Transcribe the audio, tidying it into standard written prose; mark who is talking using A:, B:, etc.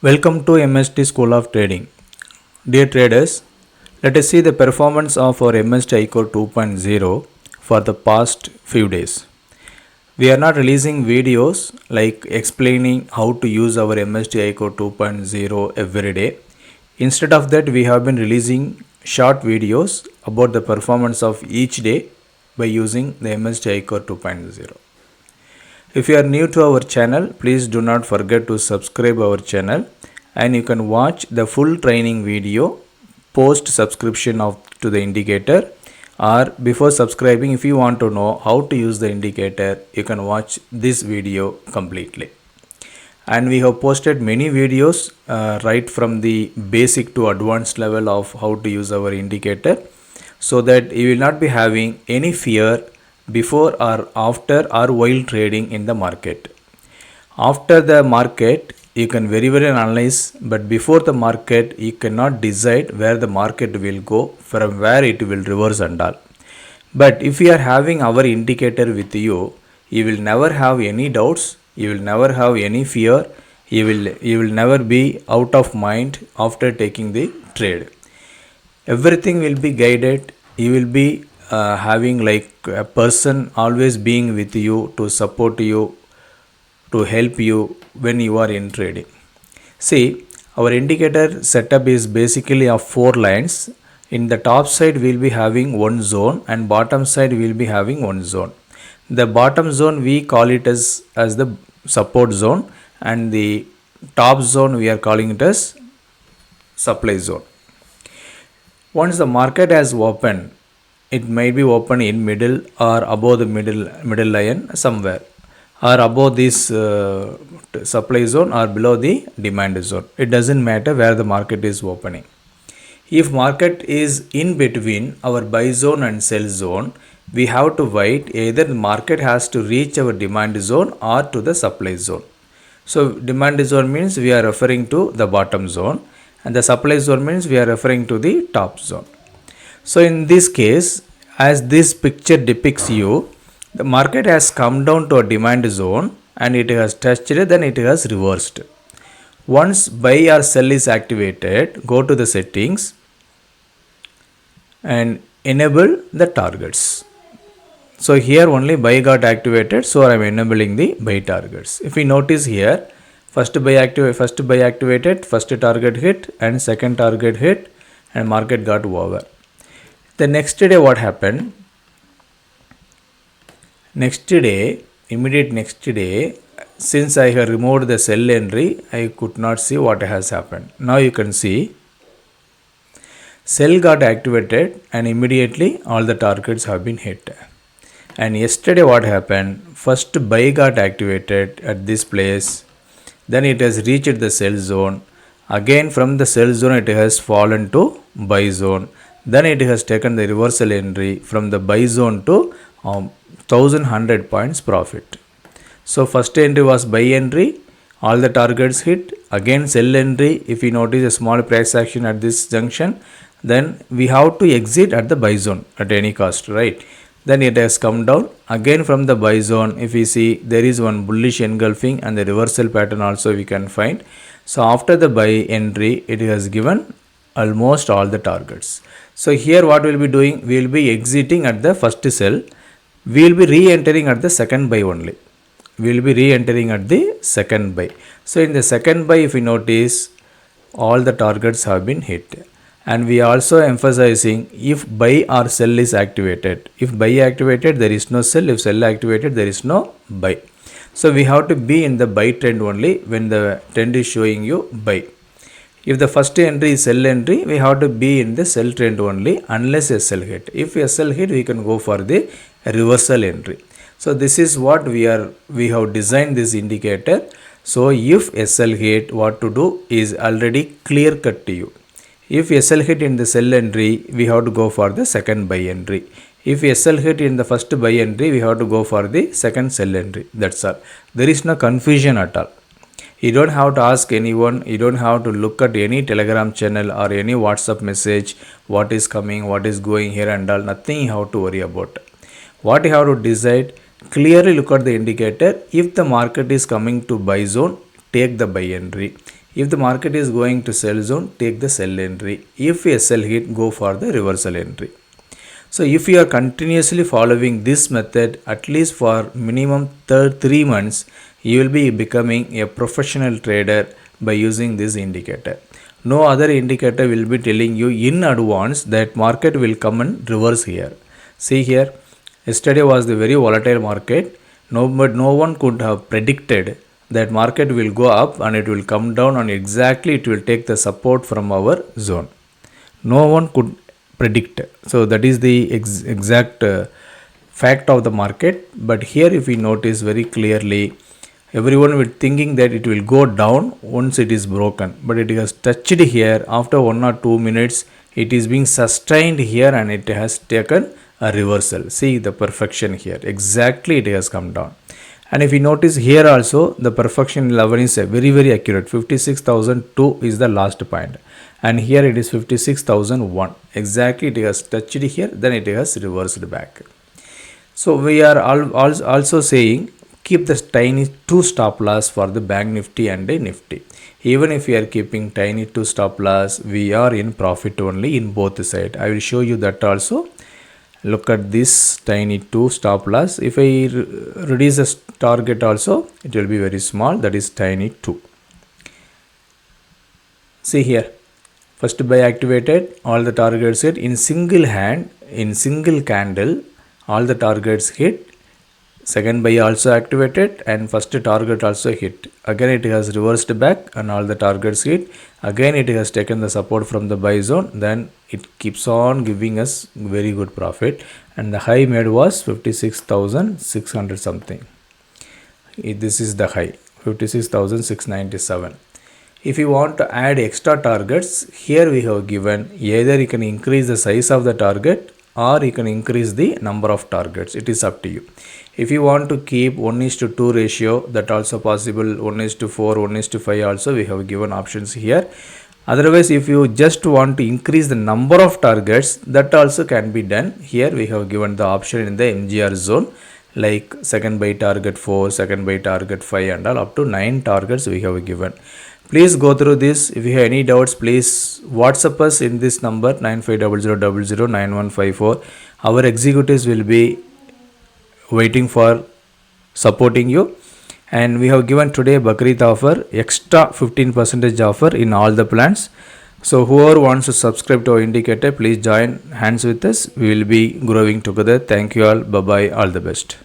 A: Welcome to MST School of Trading. Dear traders, let us see the performance of our MST iCore 2.0 for the past few days. We are not releasing videos like explaining how to use our MST iCore 2.0 every day. Instead of that, we have been releasing short videos about the performance of each day by using the MST iCore 2.0. If you are new to our channel, please do not forget to subscribe our channel and you can watch the full training video post subscription to the indicator, or before subscribing. If you want to know how to use the indicator, you can watch this video completely. And we have posted many videos right from the basic to advanced level of how to use our indicator, so that you will not be having any fear before or after or while trading in the market. After the market, you can very well analyze, but before the market, you cannot decide where the market will go, from where it will reverse and all. But if you are having our indicator with you, you will never have any doubts, you will never have any fear, you will never be out of mind after taking the trade. Everything will be guided. You will be having like a person always being with you to support you, to help you when you are in trading. See, our indicator setup is basically of 4 lines. In the top side we will be having one zone and bottom side we will be having one zone. The bottom zone we call it as the support zone, and the top zone we are calling it as supply zone. Once the market has opened, it might be open in middle or above the middle line somewhere, or above this supply zone or below the demand zone. It doesn't matter where the market is opening. If market is in between our buy zone and sell zone, we have to wait. Either the market has to reach our demand zone or to the supply zone. So demand zone means we are referring to the bottom zone, and the supply zone means we are referring to the top zone. So in this case, as this picture depicts you, the market has come down to a demand zone and it has touched it, then it has reversed. Once buy or sell is activated, go to the settings and enable the targets. So here only buy got activated, so I am enabling the buy targets. If we notice here, first buy activated, first target hit and second target hit, and market got over. The next day what happened? Immediate next day, since I have removed the sell entry, I could not see what has happened. Now you can see sell got activated and immediately all the targets have been hit. And yesterday what happened? First buy got activated at this place, then it has reached the sell zone. Again from the sell zone it has fallen to buy zone. Then it has taken the reversal entry from the buy zone to 1100 points profit. So first entry was buy entry, all the targets hit. Again sell entry, if you notice a small price action at this junction, then we have to exit at the buy zone at any cost, right? Then it has come down. Again from the buy zone, if we see, there is one bullish engulfing and the reversal pattern also we can find. So after the buy entry, it has given almost all the targets. So here what we will be doing? We will be exiting at the first sell. We will be re-entering at the second buy only. We will be re-entering at the second buy. So in the second buy, if you notice, all the targets have been hit. And we are also emphasizing, if buy or sell is activated. If buy activated, there is no sell. If sell activated, there is no buy. So we have to be in the buy trend only when the trend is showing you buy. If the first entry is sell entry, we have to be in the sell trend only unless a sell hit. If a sell hit, we can go for the reversal entry. So this is what we have designed this indicator. So if a sell hit, what to do is already clear cut to you. If a sell hit in the sell entry, we have to go for the second buy entry. If a sell hit in the first buy entry, we have to go for the second sell entry. That's all. There is no confusion at all. You don't have to ask anyone, you don't have to look at any Telegram channel or any WhatsApp message, what is coming, what is going here and all, nothing you have to worry about. What you have to decide, clearly look at the indicator. If the market is coming to buy zone, take the buy entry. If the market is going to sell zone, take the sell entry. If a sell hit, go for the reversal entry. So if you are continuously following this method at least for minimum 3 months, you will be becoming a professional trader by using this indicator. No other indicator will be telling you in advance that market will come and reverse here. See here, yesterday was the very volatile market. But no one could have predicted that market will go up and it will come down and exactly it will take the support from our zone. No one could predict. So that is the exact fact of the market. But here if we notice very clearly, everyone will thinking that it will go down once it is broken, but it has touched here after 1 or 2 minutes. It is being sustained here and it has taken a reversal. See the perfection here, exactly it has come down. And if you notice here also, the perfection 11 is very accurate. 56,002 is the last point, and here it is 56,001. Exactly it has touched here, then it has reversed back. So we are also saying keep the tiny 2 stop loss for the bank nifty and a nifty. Even if we are keeping tiny 2 stop loss, we are in profit only in both sides. I will show you that also. Look at this tiny 2 stop loss. If I reduce the target also, it will be very small, that is tiny 2. See here, first buy activated, all the targets hit in single hand, in single candle, all the targets hit. Second buy also activated and first target also hit. Again it has reversed back and all the targets hit. Again it has taken the support from the buy zone. Then it keeps on giving us very good profit. And the high made was 56,600 something. This is the high, 56,697. If you want to add extra targets, here we have given either you can increase the size of the target or you can increase the number of targets. It is up to you. If you want to keep 1:2 ratio, that also possible. 1:4, 1:5 also we have given options here. Otherwise, if you just want to increase the number of targets, that also can be done. Here we have given the option in the MGR zone, like second buy target 4, second buy target 5 and all, up to 9 targets we have given. Please go through this. If you have any doubts, please WhatsApp us in this number 9500009154. Our executives will be waiting for supporting you. And we have given today Bakrid offer, extra 15% offer in all the plans. So whoever wants to subscribe to our indicator, please join hands with us. We will be growing together. Thank you all. Bye bye. All the best.